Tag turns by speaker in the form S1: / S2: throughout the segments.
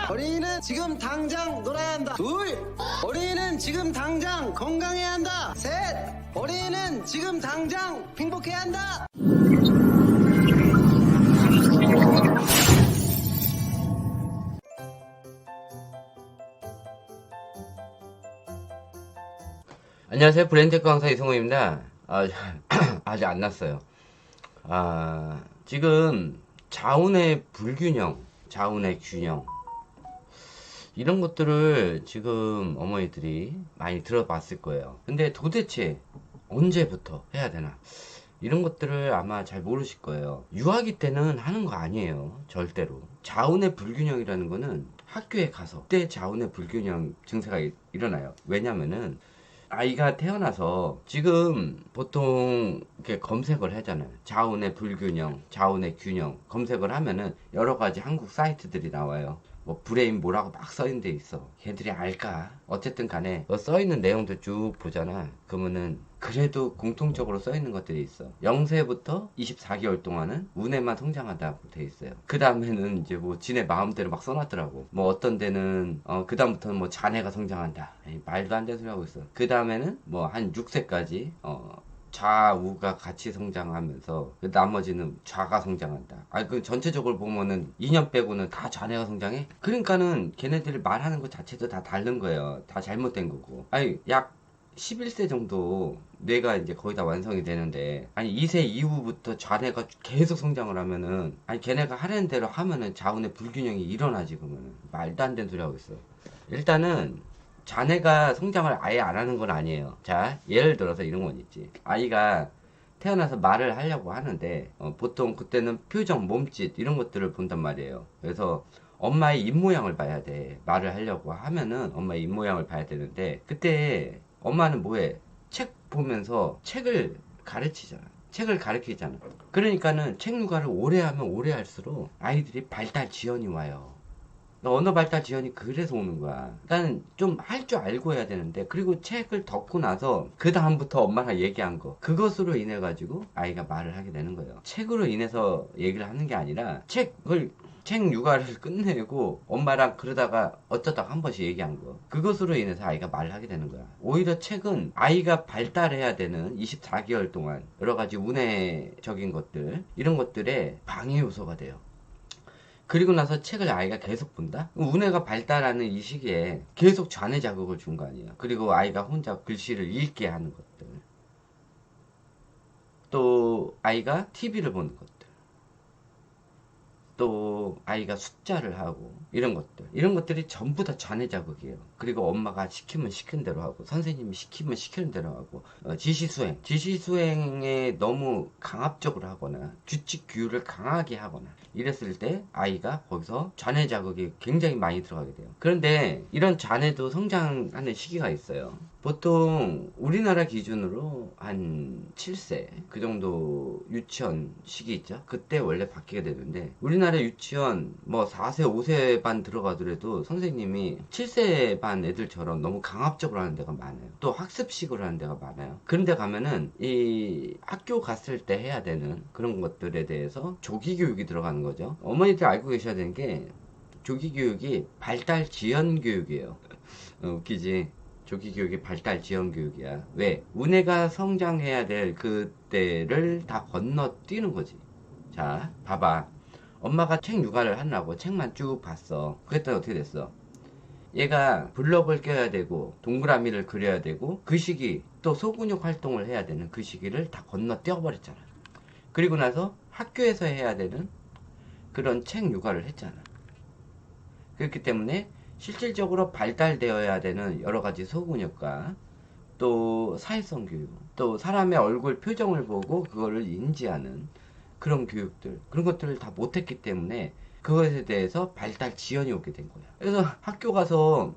S1: 어린이는 지금 당장 놀아야 한다. 둘, 어린이는 지금 당장 건강해야 한다. 셋, 어린이는 지금 당장 행복해야 한다.
S2: 안녕하세요. 브랜드 강사 이성호입니다. 아직 안 났어요. 지금 자운의 불균형, 자운의 균형, 이런 것들을 지금 어머니들이 많이 들어봤을 거예요. 근데 도대체 언제부터 해야 되나? 이런 것들을 아마 잘 모르실 거예요. 유아기 때는 하는 거 아니에요. 절대로. 자운의 불균형이라는 거는 학교에 가서 그때 자운의 불균형 증세가 일어나요. 왜냐면은 아이가 태어나서 지금 보통 이렇게 검색을 하잖아요. 자운의 불균형, 자운의 균형 검색을 하면은 여러 가지 한국 사이트들이 나와요. 뭐 브레인 뭐라고 막 써있는 데 있어. 걔들이 알까? 어쨌든 간에 써있는 내용들 쭉 보잖아. 그러면은 그래도 공통적으로 써있는 것들이 있어. 0세부터 24개월 동안은 우뇌만 성장한다고 돼 있어요. 그 다음에는 이제 뭐 지네 마음대로 막 써놨더라고. 뭐 어떤 데는 그 다음부터는 뭐 자네가 성장한다. 에이, 말도 안 되는 소리 하고 있어. 그 다음에는 뭐 한 6세까지 좌우가 같이 성장하면서 나머지는 좌가 성장한다. 그 전체적으로 보면은 2년 빼고는 다 좌뇌가 성장해? 그러니까는 걔네들이 말하는 것 자체도 다 다른 거예요. 다 잘못된 거고. 약 11세 정도 뇌가 이제 거의 다 완성이 되는데 2세 이후부터 좌뇌가 계속 성장을 하면은 걔네가 하려는 대로 하면은 자운의 불균형이 일어나지. 그러면은 말도 안 되는 소리 하고 있어. 일단은 자네가 성장을 아예 안 하는 건 아니에요. 자, 예를 들어서 이런 건 있지. 아이가 태어나서 말을 하려고 하는데 보통 그때는 표정, 몸짓 이런 것들을 본단 말이에요. 그래서 엄마의 입모양을 봐야 돼. 말을 하려고 하면은 엄마의 입모양을 봐야 되는데 그때 엄마는 뭐해? 책 보면서 책을 가르치잖아. 책을 가르치잖아. 그러니까는 책 육아를 오래 하면 오래 할수록 아이들이 발달 지연이 와요. 언어 발달 지연이 그래서 오는 거야. 그러니까 좀 할 줄 알고 해야 되는데, 그리고 책을 덮고 나서 그 다음부터 엄마가 얘기한 거, 그것으로 인해 가지고 아이가 말을 하게 되는 거예요. 책으로 인해서 얘기를 하는 게 아니라 책 육아를 끝내고 엄마랑 그러다가 어쩌다가 한 번씩 얘기한 거, 그것으로 인해서 아이가 말을 하게 되는 거야. 오히려 책은 아이가 발달해야 되는 24개월 동안 여러 가지 우뇌적인 것들, 이런 것들의 방해 요소가 돼요. 그리고 나서 책을 아이가 계속 본다? 우뇌가 발달하는 이 시기에 계속 좌뇌 자극을 준 거 아니에요. 그리고 아이가 혼자 글씨를 읽게 하는 것들, 또 아이가 TV를 보는 것들, 또 아이가 숫자를 하고 이런 것들이 전부 다 좌뇌 자극이에요. 그리고 엄마가 시키면 시키는 대로 하고 선생님이 시키면 시키는 대로 하고 지시수행에 너무 강압적으로 하거나 규칙 규율을 강하게 하거나 이랬을 때 아이가 거기서 좌뇌 자극이 굉장히 많이 들어가게 돼요. 그런데 이런 좌뇌도 성장하는 시기가 있어요. 보통 우리나라 기준으로 한 7세 그 정도 유치원 시기 있죠. 그때 원래 바뀌게 되는데 우리나라 유치원 뭐 4세 5세 반 들어가더라도 선생님이 7세 반 애들처럼 너무 강압적으로 하는 데가 많아요. 또 학습식으로 하는 데가 많아요. 그런 데 가면은 이 학교 갔을 때 해야 되는 그런 것들에 대해서 조기 교육이 들어가는 거죠. 어머니들 알고 계셔야 되는 게 조기 교육이 발달 지연 교육이에요. 웃기지? 조기 교육이 발달 지연 교육이야. 왜? 우뇌가 성장해야 될 그때를 다 건너뛰는 거지. 자, 봐봐. 엄마가 책 육아를 하려고 책만 쭉 봤어. 그랬더니 어떻게 됐어? 얘가 블럭을 껴야 되고 동그라미를 그려야 되고 그 시기, 또 소근육 활동을 해야 되는 그 시기를 다 건너뛰어 버렸잖아. 그리고 나서 학교에서 해야 되는 그런 책 육아를 했잖아. 그렇기 때문에 실질적으로 발달되어야 되는 여러 가지 소근육과 또 사회성 교육, 또 사람의 얼굴 표정을 보고 그거를 인지하는 그런 교육들, 그런 것들을 다 못했기 때문에 그것에 대해서 발달 지연이 오게 된 거야. 그래서 학교 가서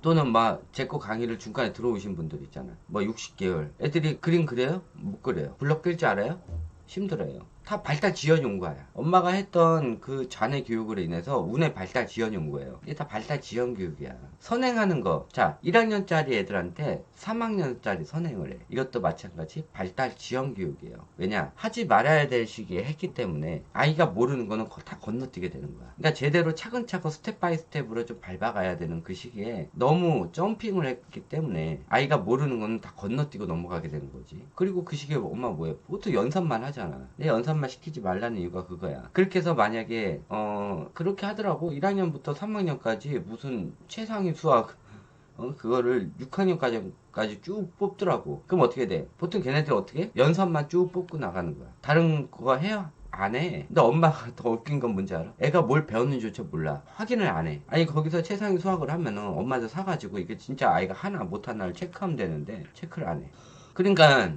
S2: 또는 막 제 거 강의를 중간에 들어오신 분들 있잖아. 뭐 60개월 애들이 그림 그려요? 못 그려요. 블럭 끌 줄 알아요? 힘들어요. 다 발달 지연이 온 거야. 엄마가 했던 그 자네 교육으로 인해서 운의 발달 지연이 온 거예요. 이게 다 발달 지연 교육이야. 선행하는 거. 자, 1학년짜리 애들한테 3학년짜리 선행을 해. 이것도 마찬가지 발달 지연 교육이에요. 왜냐? 하지 말아야 될 시기에 했기 때문에 아이가 모르는 거는 다 건너뛰게 되는 거야. 그러니까 제대로 차근차근 스텝 바이 스텝으로 좀 밟아가야 되는 그 시기에 너무 점핑을 했기 때문에 아이가 모르는 거는 다 건너뛰고 넘어가게 되는 거지. 그리고 그 시기에 엄마 뭐해? 보통 연산만 하잖아. 내 연산만 시키지 말라는 이유가 그거야. 그렇게 해서 만약에 그렇게 하더라고. 1학년부터 3학년까지 무슨 최상위 수학 그거를 6학년까지 쭉 뽑더라고. 그럼 어떻게 돼? 보통 걔네들 어떻게 해? 연산만 쭉 뽑고 나가는 거야. 다른 그거 해요? 안 해. 근데 엄마가 더 웃긴 건 뭔지 알아? 애가 뭘 배웠는지조차 몰라. 확인을 안 해. 아니 거기서 최상위 수학을 하면은 엄마도 사가지고 이게 진짜 아이가 하나 못하나를 체크하면 되는데 체크를 안 해. 그러니까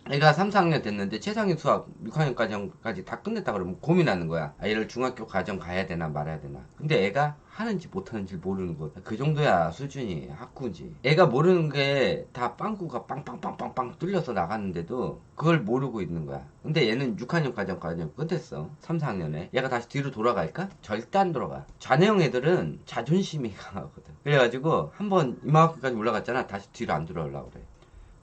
S2: 애가 3, 4학년 됐는데 최상위 수학 6학년까지 다 끝냈다 그러면 고민하는 거야. 아, 얘를 중학교 과정 가야 되나 말아야 되나. 근데 애가 하는지 못하는지 모르는 거. 그 정도야 수준이 학구지. 애가 모르는 게 다 빵꾸가 빵빵빵빵빵 뚫려서 나갔는데도 그걸 모르고 있는 거야. 근데 얘는 6학년 과정 끝냈어. 3, 4학년에. 얘가 다시 뒤로 돌아갈까? 절대 안 돌아가. 좌뇌형 애들은 자존심이 강하거든. 그래가지고 한번 이만큼까지 올라갔잖아. 다시 뒤로 안 돌아오려고 그래.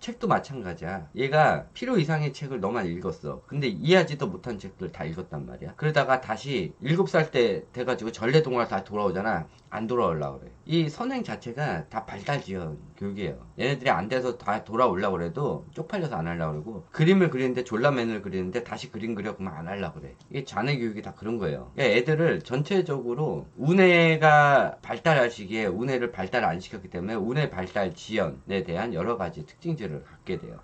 S2: 책도 마찬가지야. 얘가 필요 이상의 책을 너만 읽었어. 근데 이해하지도 못한 책들 다 읽었단 말이야. 그러다가 다시 7살 때 돼가지고 전래동화로 다시 돌아오잖아. 안 돌아오려고 그래. 이 선행 자체가 다 발달지연 교육이에요. 얘네들이 안 돼서 다 돌아오려고 그래도 쪽팔려서 안 하려고 그러고, 그림을 그리는데 졸라맨을 그리는데 다시 그림 그려 그러면 안 하려고 그래. 이게 자네 교육이 다 그런 거예요. 그러니까 애들을 전체적으로 운해가 발달할 시기에 운해를 발달 안 시켰기 때문에 운해 발달 지연에 대한 여러 가지 특징들을 갖게 돼요.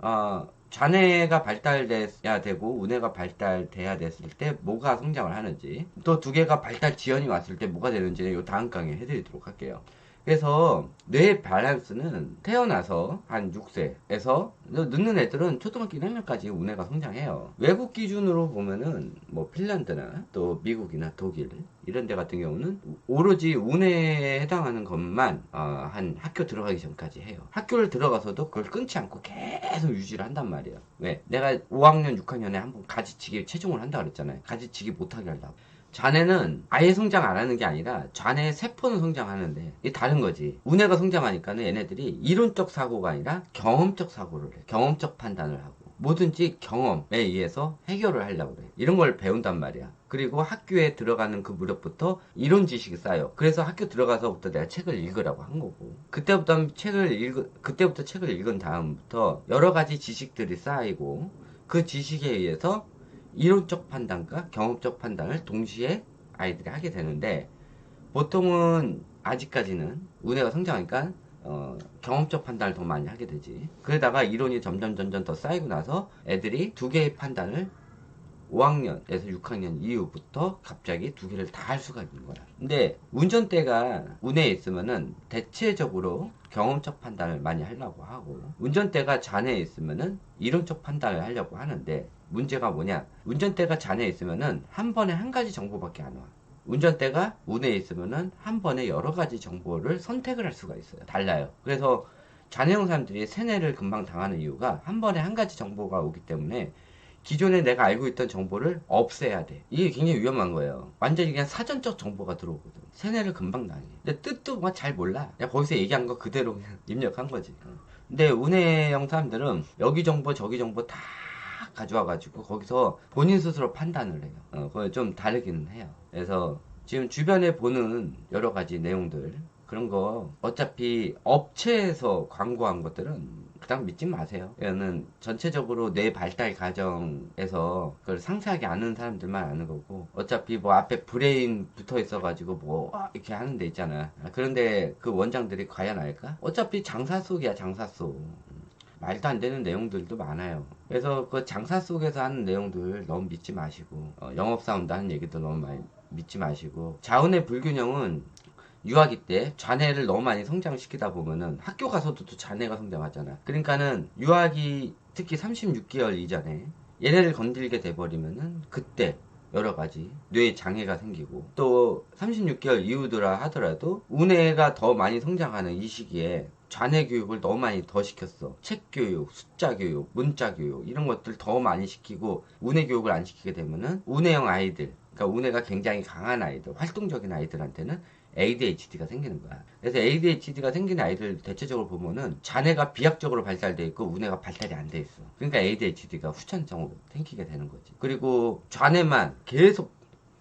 S2: 자네가 발달돼야 되고 운해가 발달돼야 됐을 때 뭐가 성장을 하는지, 또 두 개가 발달 지연이 왔을 때 뭐가 되는지 요 다음 강의에 해드리도록 할게요. 그래서 뇌 밸런스는 태어나서 한 6세에서 늦는 애들은 초등학교 1학년까지 운해가 성장해요. 외국 기준으로 보면은 뭐 핀란드나 또 미국이나 독일 이런 데 같은 경우는 오로지 운해에 해당하는 것만 한 학교 들어가기 전까지 해요. 학교를 들어가서도 그걸 끊지 않고 계속 유지를 한단 말이에요. 왜? 내가 5학년 6학년에 한번 가지치기 최종을 한다 그랬잖아요. 가지치기 못하게 하려고. 자네는 아예 성장 안 하는 게 아니라 자네의 세포는 성장하는데 이게 다른 거지. 운해가 성장하니까는 얘네들이 이론적 사고가 아니라 경험적 사고를 해. 경험적 판단을 하고 뭐든지 경험에 의해서 해결을 하려고 그래. 이런 걸 배운단 말이야. 그리고 학교에 들어가는 그 무렵부터 이론 지식이 쌓여. 그래서 학교 들어가서부터 내가 책을 읽으라고 한 거고, 그때부터 책을 읽은 다음부터 여러 가지 지식들이 쌓이고, 그 지식에 의해서 이론적 판단과 경험적 판단을 동시에 아이들이 하게 되는데, 보통은 아직까지는 운해가 성장하니까 경험적 판단을 더 많이 하게 되지. 그러다가 이론이 점점 더 쌓이고 나서 애들이 두 개의 판단을 5학년에서 6학년 이후부터 갑자기 두 개를 다 할 수가 있는 거야. 근데 운전대가 운해에 있으면은 대체적으로 경험적 판단을 많이 하려고 하고, 운전대가 잔해에 있으면은 이론적 판단을 하려고 하는데, 문제가 뭐냐? 운전대가 잔해에 있으면은 한 번에 한 가지 정보밖에 안 와. 운전대가 운해에 있으면은 한 번에 여러 가지 정보를 선택을 할 수가 있어요. 달라요. 그래서 잔해형 사람들이 세뇌를 금방 당하는 이유가 한 번에 한 가지 정보가 오기 때문에 기존에 내가 알고 있던 정보를 없애야 돼. 이게 굉장히 위험한 거예요. 완전히 그냥 사전적 정보가 들어오거든. 세뇌를 금방 당해. 근데 뜻도 뭐 잘 몰라. 그냥 거기서 얘기한 거 그대로 그냥 입력한 거지. 근데 운해형 사람들은 여기 정보 저기 정보 다 가져와가지고 거기서 본인 스스로 판단을 해요. 그거 좀 다르기는 해요. 그래서 지금 주변에 보는 여러 가지 내용들, 그런 거 어차피 업체에서 광고한 것들은 그냥 믿지 마세요. 이거는 전체적으로 뇌 발달 과정에서 그걸 상세하게 아는 사람들만 아는 거고, 어차피 뭐 앞에 브레인 붙어 있어가지고 뭐 이렇게 하는 데 있잖아. 그런데 그 원장들이 과연 알까? 어차피 장사 속이야, 장사 속. 말도 안 되는 내용들도 많아요. 그래서 그 장사 속에서 하는 내용들 너무 믿지 마시고, 영업사원도 하는 얘기도 너무 많이 믿지 마시고, 자운의 불균형은 유아기 때 자네를 너무 많이 성장시키다 보면은 학교 가서도 또 자네가 성장하잖아. 그러니까는 유아기 특히 36개월 이전에 얘네를 건들게 돼버리면은 그때 여러 가지 뇌 장애가 생기고, 또 36개월 이후더라 하더라도 우뇌가 더 많이 성장하는 이 시기에 좌뇌 교육을 너무 많이 더 시켰어. 책 교육, 숫자 교육, 문자 교육 이런 것들 더 많이 시키고 우뇌 교육을 안 시키게 되면은 우뇌형 아이들, 그러니까 우뇌가 굉장히 강한 아이들, 활동적인 아이들한테는 ADHD가 생기는 거야. 그래서 ADHD가 생기는 아이들 대체적으로 보면은 좌뇌가 비약적으로 발달돼 있고 우뇌가 발달이 안 돼 있어. 그러니까 ADHD가 후천적으로 생기게 되는 거지. 그리고 좌뇌만 계속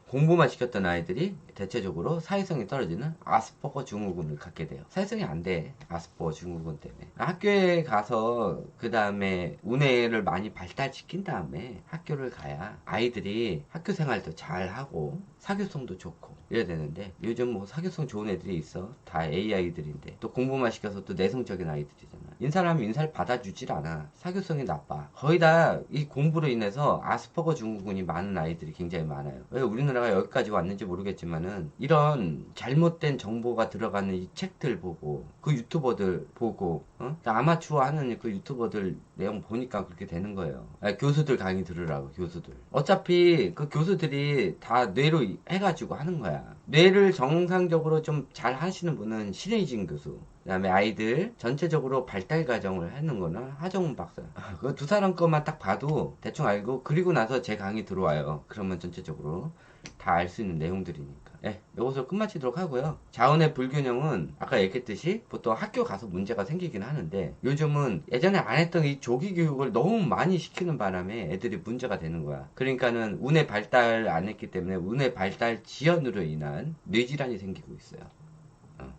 S2: 공부만 시켰던 아이들이 대체적으로 사회성이 떨어지는 아스퍼거 증후군을 갖게 돼요. 사회성이 안 돼. 아스퍼거 증후군 때문에. 학교에 가서 그 다음에 우뇌를 많이 발달시킨 다음에 학교를 가야 아이들이 학교 생활도 잘 하고 사교성도 좋고 이래야 되는데, 요즘 뭐 사교성 좋은 애들이 있어. 다 AI들인데 또 공부만 시켜서 또 내성적인 아이들이잖아. 인사를 하면 인사를 받아주질 않아. 사교성이 나빠. 거의 다 이 공부로 인해서 아스퍼거 증후군이 많은 아이들이 굉장히 많아요. 왜 우리나라가 여기까지 왔는지 모르겠지만은 이런 잘못된 정보가 들어가는 이 책들 보고 그 유튜버들 보고 아마추어 하는 그 유튜버들 내용 보니까 그렇게 되는 거예요. 교수들 강의 들으라고. 교수들 어차피 그 교수들이 다 뇌로 해가지고 하는 거야. 뇌를 정상적으로 좀 잘 하시는 분은 신혜진 교수, 그 다음에 아이들 전체적으로 발달 과정을 하는 거는 하정훈 박사. 그 두 사람 것만 딱 봐도 대충 알고, 그리고 나서 제 강의 들어와요. 그러면 전체적으로 다 알 수 있는 내용들이니까. 네, 이것을 끝마치도록 하고요. 자원의 불균형은 아까 얘기했듯이 보통 학교 가서 문제가 생기긴 하는데, 요즘은 예전에 안 했던 이 조기 교육을 너무 많이 시키는 바람에 애들이 문제가 되는 거야. 그러니까는 우뇌 발달 안 했기 때문에 우뇌 발달 지연으로 인한 뇌질환이 생기고 있어요.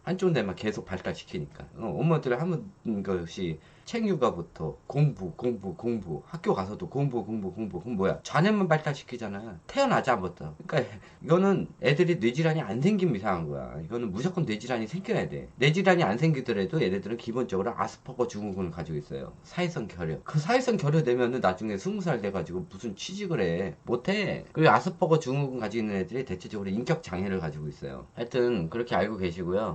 S2: 한쪽 뇌만 계속 발달시키니까. 엄마들이 하는 것이 책육아부터 공부, 학교 가서도 공부, 뭐야. 좌뇌만 발달시키잖아. 태어나자부터. 그러니까 이거는 애들이 뇌질환이 안 생기면 이상한 거야. 이거는 무조건 뇌질환이 생겨야 돼. 뇌질환이 안 생기더라도 얘네들은 기본적으로 아스퍼거 증후군을 가지고 있어요. 사회성 결여. 그 사회성 결여 되면은 나중에 20살 돼가지고 무슨 취직을 해. 못해. 그리고 아스퍼거 증후군 가지고 있는 애들이 대체적으로 인격 장애를 가지고 있어요. 하여튼 그렇게 알고 계시고요.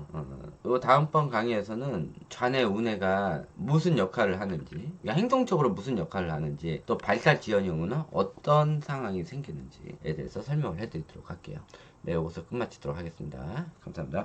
S2: 요 다음번 강의에서는 좌뇌, 우뇌가 무슨 역할을 하는지, 행동적으로 무슨 역할을 하는지, 또 발달 지연 경우는 어떤 상황이 생기는지에 대해서 설명을 해드리도록 할게요. 네, 여기서 끝마치도록 하겠습니다. 감사합니다.